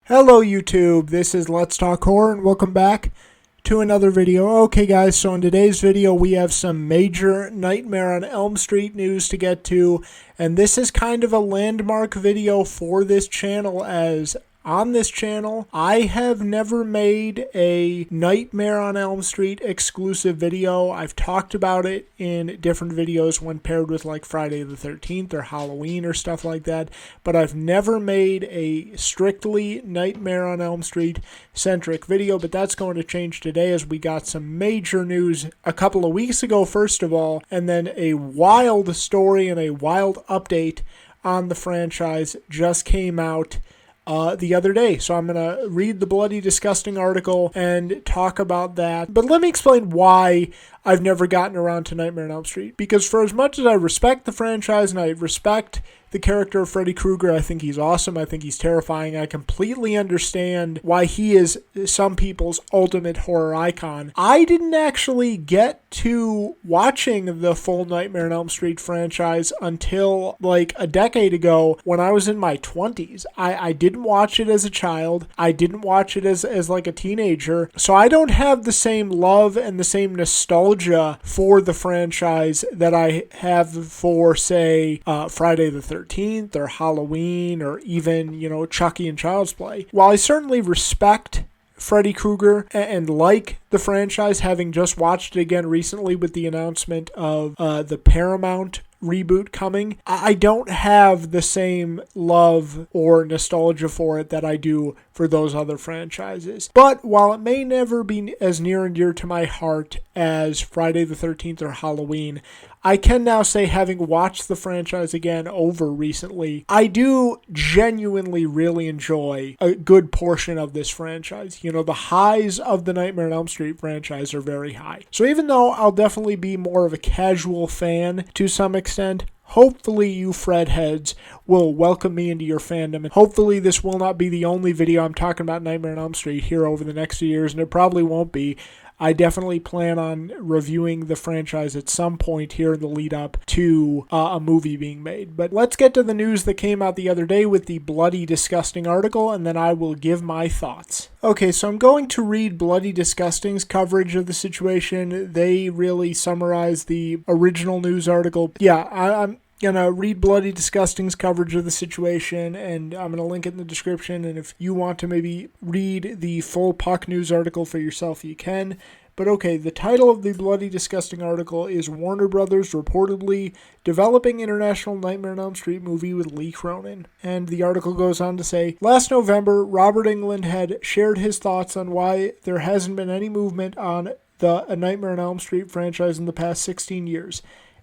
Hello YouTube, this is Let's Talk Horror and welcome back to another video. Okay guys, so in today's video we have some major Nightmare on Elm Street news to get to, and this is kind of a landmark video for this channel, as on this channel I have never made a Nightmare on Elm Street exclusive video. I've talked about it in different videos when paired with like Friday the 13th or Halloween or stuff like that, but I've never made a strictly Nightmare on Elm Street centric video. But that's going to change today, as we got some major news a couple of weeks ago first of all, and then a wild story and a wild update on the franchise just came out the other day. So I'm going to read the Bloody Disgusting article and talk about that. But let me explain why I've never gotten around to Nightmare on Elm Street. Because for as much as I respect the franchise and I respect the character of Freddy Krueger, I think he's awesome, I think he's terrifying, I completely understand why he is some people's ultimate horror icon, I didn't actually get to watching the full Nightmare on Elm Street franchise until like a decade ago when I was in my 20s. I didn't watch it as a child, I didn't watch it as like a teenager, so I don't have the same love and the same nostalgia for the franchise that I have for, say, Friday the 13th or Halloween or even, Chucky and Child's Play. While I certainly respect Freddy Krueger and like the franchise, having just watched it again recently with the announcement of the Paramount reboot coming, I don't have the same love or nostalgia for it that I do for those other franchises. But while it may never be as near and dear to my heart as Friday the 13th or Halloween, I can now say, having watched the franchise again over recently, I do genuinely really enjoy a good portion of this franchise. The highs of the Nightmare on Elm Street franchise are very high. So even though I'll definitely be more of a casual fan to some extent, hopefully you Fred heads will welcome me into your fandom, and hopefully this will not be the only video I'm talking about Nightmare on Elm Street here over the next few years, and it probably won't be. I definitely plan on reviewing the franchise at some point here in the lead up to a movie being made. But let's get to the news that came out the other day with the Bloody Disgusting article, and then I will give my thoughts. Okay, so I'm going to read Bloody Disgusting's coverage of the situation. They really summarize the original news article. Yeah, I'm gonna read Bloody Disgusting's coverage of the situation, and I'm gonna link it in the description, and if you want to maybe read the full Puck News article for yourself, you can. But okay, the title of the Bloody Disgusting article is Warner Brothers reportedly developing international Nightmare on Elm Street movie with Lee Cronin. And the article goes on to say, last November, Robert Englund had shared his thoughts on why there hasn't been any movement on the Nightmare on Elm Street franchise in the past 16 years.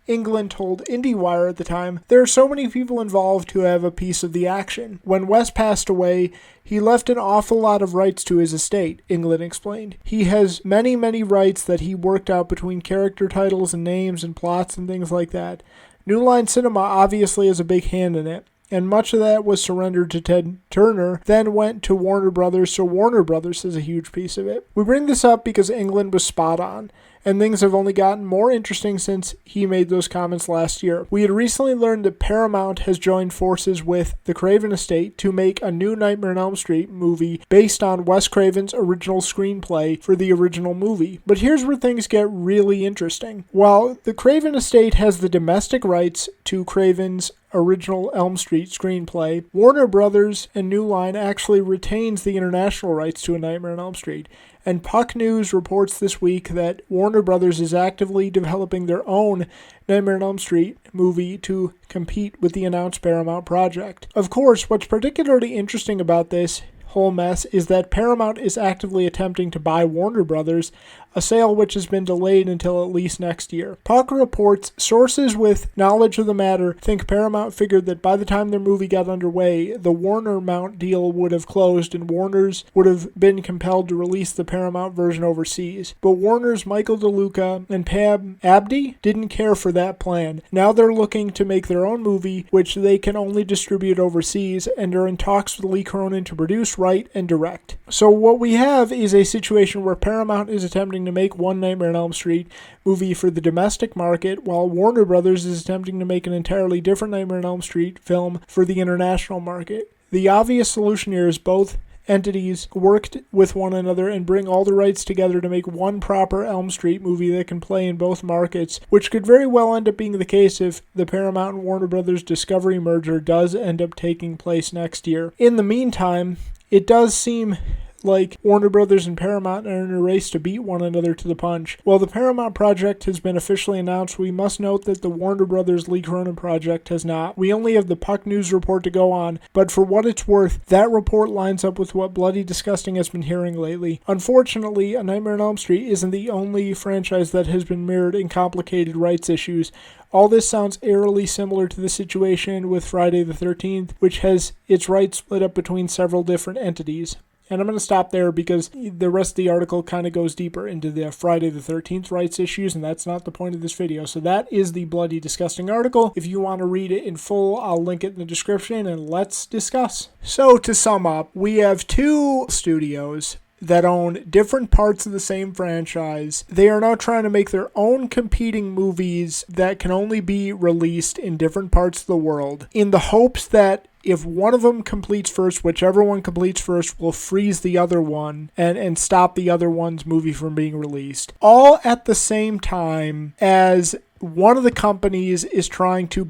Englund told IndieWire at the time, there are so many people involved who have a piece of the action. When Wes passed away, he left an awful lot of rights to his estate, Englund explained. He has many rights that he worked out between character titles and names and plots and things like that. New Line Cinema obviously has a big hand in it, and much of that was surrendered to Ted Turner, then went to Warner Brothers, so Warner Brothers has a huge piece of it. We bring this up because Englund was spot on, and things have only gotten more interesting since he made those comments last year. We had recently learned that Paramount has joined forces with the Craven estate to make a new Nightmare on Elm Street movie based on Wes Craven's original screenplay for the original movie. But here's where things get really interesting. While the Craven estate has the domestic rights to Craven's original Elm Street screenplay, Warner Brothers and New Line actually retains the international rights to A Nightmare on Elm Street. And Puck News reports this week that Warner Brothers is actively developing their own Nightmare on Elm Street movie to compete with the announced Paramount project. Of course, what's particularly interesting about this whole mess is that Paramount is actively attempting to buy Warner Brothers, a sale which has been delayed until at least next year. Puck reports sources with knowledge of the matter think Paramount figured that by the time their movie got underway, the Warner Mount deal would have closed and Warner's would have been compelled to release the Paramount version overseas. But Warner's Michael DeLuca and Pam Abdi didn't care for that plan. Now they're looking to make their own movie, which they can only distribute overseas, and are in talks with Lee Cronin to produce, write, and direct. So what we have is a situation where Paramount is attempting to make one Nightmare on Elm Street movie for the domestic market, while Warner Brothers is attempting to make an entirely different Nightmare on Elm Street film for the international market. The obvious solution here is both entities work with one another and bring all the rights together to make one proper Elm Street movie that can play in both markets, which could very well end up being the case if the Paramount and Warner Brothers Discovery merger does end up taking place next year. In the meantime, it does seem like Warner Brothers and Paramount are in a race to beat one another to the punch. While the Paramount project has been officially announced, we must note that the Warner Brothers Lee Cronin project has not. We only have the Puck News report to go on, but for what it's worth, that report lines up with what Bloody Disgusting has been hearing lately. Unfortunately, A Nightmare on Elm Street isn't the only franchise that has been mirrored in complicated rights issues. All this sounds eerily similar to the situation with Friday the 13th, which has its rights split up between several different entities. And I'm going to stop there because the rest of the article kind of goes deeper into the Friday the 13th rights issues, and that's not the point of this video. So that is the Bloody Disgusting article. If you want to read it in full, I'll link it in the description, and let's discuss. So to sum up, we have two studios that own different parts of the same franchise. They are now trying to make their own competing movies that can only be released in different parts of the world in the hopes that if one of them completes first, whichever one completes first will freeze the other one and stop the other one's movie from being released. All at the same time as one of the companies is trying to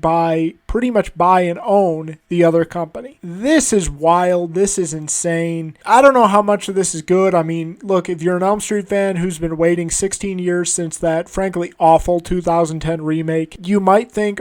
pretty much buy and own the other company. This is wild. This is insane. I don't know how much of this is good. I mean, look, if you're an Elm Street fan who's been waiting 16 years since that frankly awful 2010 remake, you might think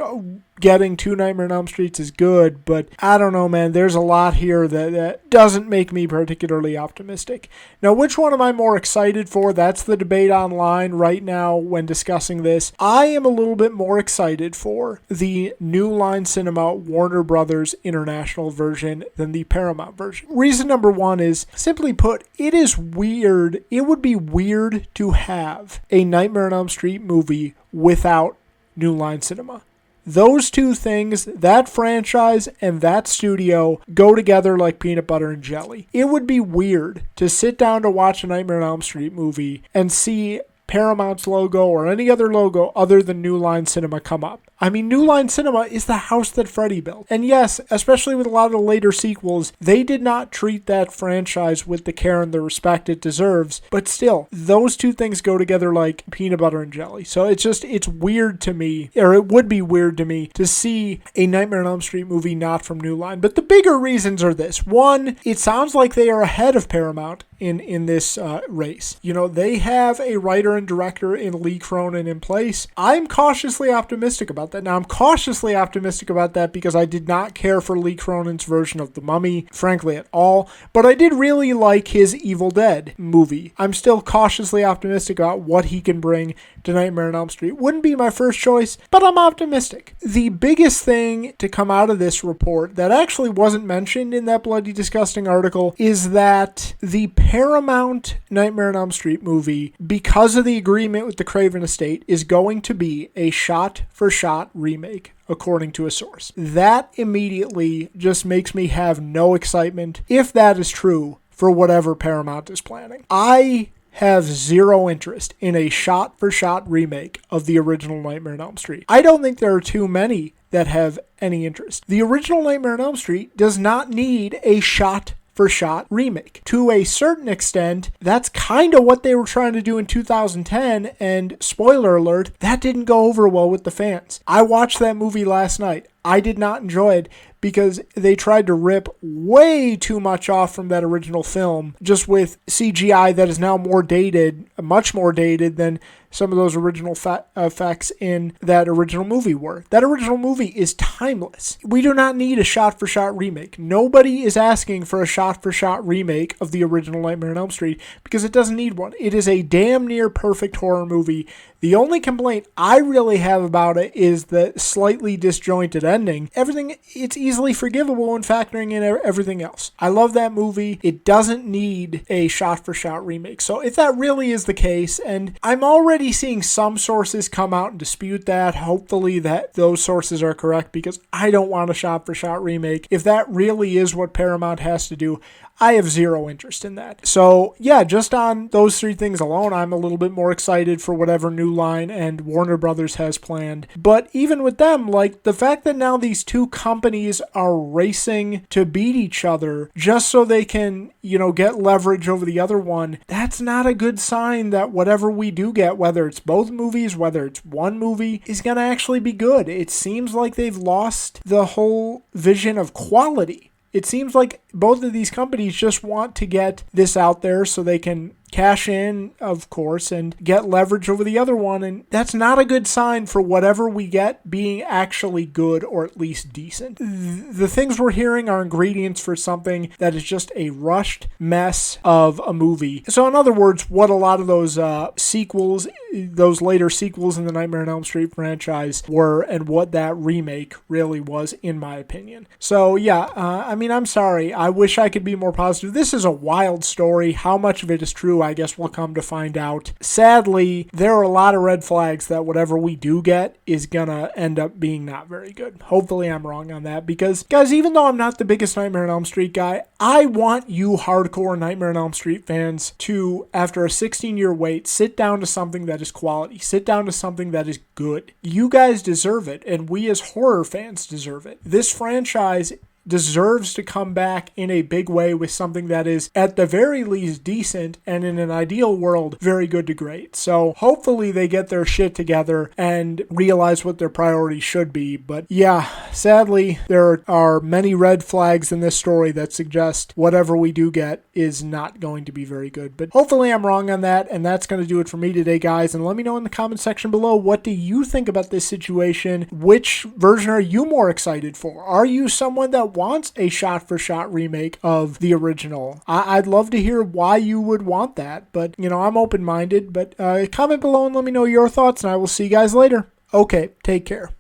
getting two Nightmare on Elm Streets is good, but I don't know, man. There's a lot here that doesn't make me particularly optimistic. Now, which one am I more excited for? That's the debate online right now when discussing this. I am a little bit more excited for the New Line Cinema Warner Brothers International version than the Paramount version. Reason number one is, simply put, it is weird. It would be weird to have a Nightmare on Elm Street movie without New Line Cinema. Those two things, that franchise and that studio, go together like peanut butter and jelly. It would be weird to sit down to watch a Nightmare on Elm Street movie and see Paramount's logo or any other logo other than New Line Cinema come up. I mean, New Line Cinema is the house that Freddy built. And yes, especially with a lot of the later sequels, they did not treat that franchise with the care and the respect it deserves. But still, those two things go together like peanut butter and jelly. So it's weird to me, or it would be weird to me, to see a Nightmare on Elm Street movie not from New Line. But the bigger reasons are this. One, it sounds like they are ahead of Paramount in this race. You know, they have a writer and director in Lee Cronin in place. I'm cautiously optimistic about that. Now, I'm cautiously optimistic about that because I did not care for Lee Cronin's version of The Mummy, frankly, at all, but I did really like his Evil Dead movie. I'm still cautiously optimistic about what he can bring to Nightmare on Elm Street. Wouldn't be my first choice, but I'm optimistic. The biggest thing to come out of this report that actually wasn't mentioned in that Bloody Disgusting article is that the Paramount Nightmare on Elm Street movie, because of the agreement with the Craven estate, is going to be a shot-for-shot remake, according to a source. That immediately just makes me have no excitement, if that is true, for whatever Paramount is planning. I have zero interest in a shot-for-shot remake of the original Nightmare on Elm Street. I don't think there are too many that have any interest. The original Nightmare on Elm Street does not need a shot-for-shot remake. To a certain extent, that's kind of what they were trying to do in 2010, and spoiler alert, that didn't go over well with the fans. I watched that movie last night. I did not enjoy it because they tried to rip way too much off from that original film, just with CGI that is now more dated, much more dated than some of those original effects in that original movie were. That original movie is timeless. We do not need a shot-for-shot remake. Nobody is asking for a shot-for-shot remake of the original Nightmare on Elm Street because it doesn't need one. It is a damn near perfect horror movie. The only complaint I really have about it is the slightly disjointed ending. Everything, it's easily forgivable when factoring in everything else. I love that movie. It doesn't need a shot-for-shot remake. So if that really is the case, and I'm already seeing some sources come out and dispute that, hopefully that those sources are correct because I don't want a shot-for-shot remake. If that really is what Paramount has to do, I have zero interest in that. So yeah, just on those three things alone, I'm a little bit more excited for whatever New Line and Warner Brothers has planned. But even with them, like the fact that now these two companies are racing to beat each other just so they can, get leverage over the other one, that's not a good sign that whatever we do get, whether it's both movies, whether it's one movie, is going to actually be good. It seems like they've lost the whole vision of quality. It seems like both of these companies just want to get this out there so they can cash in, of course, and get leverage over the other one. And that's not a good sign for whatever we get being actually good or at least decent. The things we're hearing are ingredients for something that is just a rushed mess of a movie. So in other words, what a lot of those sequels, those later sequels in the Nightmare on Elm Street franchise were, and what that remake really was, in my opinion. So yeah, I'm sorry. I wish I could be more positive. This is a wild story. How much of it is true, I guess we'll come to find out. Sadly, there are a lot of red flags that whatever we do get is gonna end up being not very good. Hopefully I'm wrong on that, because guys, even though I'm not the biggest Nightmare on Elm Street guy, I want you hardcore Nightmare on Elm Street fans to, after a 16-year wait, sit down to something that is quality. Sit down to something that is good. You guys deserve it, and we as horror fans deserve it. This franchise deserves to come back in a big way with something that is at the very least decent, and in an ideal world, very good to great. So hopefully they get their shit together and realize what their priorities should be. But yeah, sadly, there are many red flags in this story that suggest whatever we do get is not going to be very good. But hopefully I'm wrong on that, and that's going to do it for me today, guys. And let me know in the comment section below, what do you think about this situation? Which version are you more excited for? Are you someone that wants a shot-for-shot remake of the original? I'd love to hear why you would want that, but I'm open-minded. But comment below and let me know your thoughts, and I will see you guys later. Okay, take care.